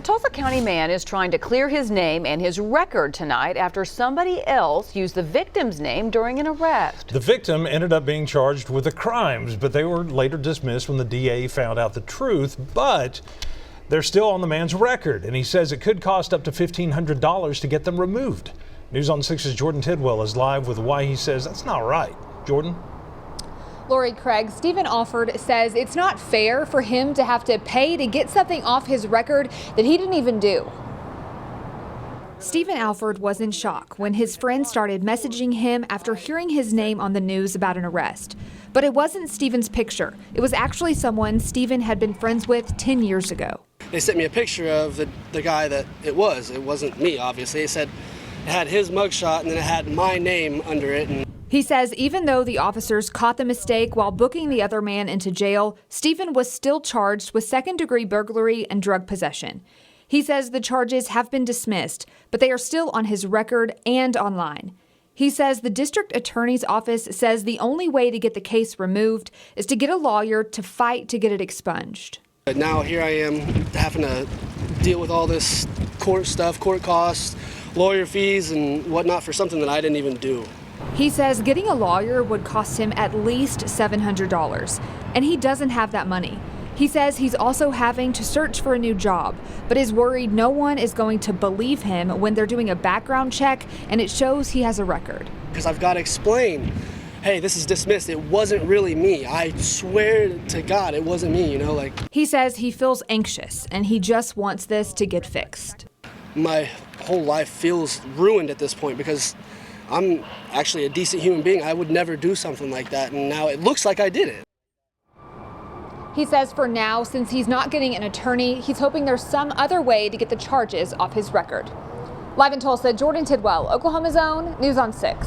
A Tulsa County man is trying to clear his name and his record tonight after somebody else used the victim's name during an arrest. The victim ended up being charged with the crimes, but they were later dismissed when the DA found out the truth. But they're still on the man's record, and he says it could cost up to $1,500 to get them removed. News on 6's Jordan Tidwell is live with why he says that's not right. Jordan? Lori, Craig, Stephen Alford says it's not fair for him to have to pay to get something off his record that he didn't even do. Stephen Alford was in shock when his friends started messaging him after hearing his name on the news about an arrest. But it wasn't Stephen's picture. It was actually someone Stephen had been friends with 10 years ago. They sent me a picture of the guy that it was. It wasn't me, obviously. It said it had his mugshot and then it had my name under it. He says even though the officers caught the mistake while booking the other man into jail, Stephen was still charged with second-degree burglary and drug possession. He says the charges have been dismissed, but they are still on his record and online. He says the district attorney's office says the only way to get the case removed is to get a lawyer to fight to get it expunged. But now here I am having to deal with all this court stuff, court costs, lawyer fees and whatnot for something that I didn't even do. He says getting a lawyer would cost him at least $700, and he doesn't have that money. He says he's also having to search for a new job, but is worried no one is going to believe him when they're doing a background check and it shows he has a record. Because I've got to explain, hey, this is dismissed. It wasn't really me. I swear to God, it wasn't me, He says he feels anxious and he just wants this to get fixed. My whole life feels ruined at this point because I'm actually a decent human being. I would never do something like that, and now it looks like I did it. He says for now, since he's not getting an attorney, he's hoping there's some other way to get the charges off his record. Live in Tulsa, Jordan Tidwell, Oklahoma's Own, News on 6.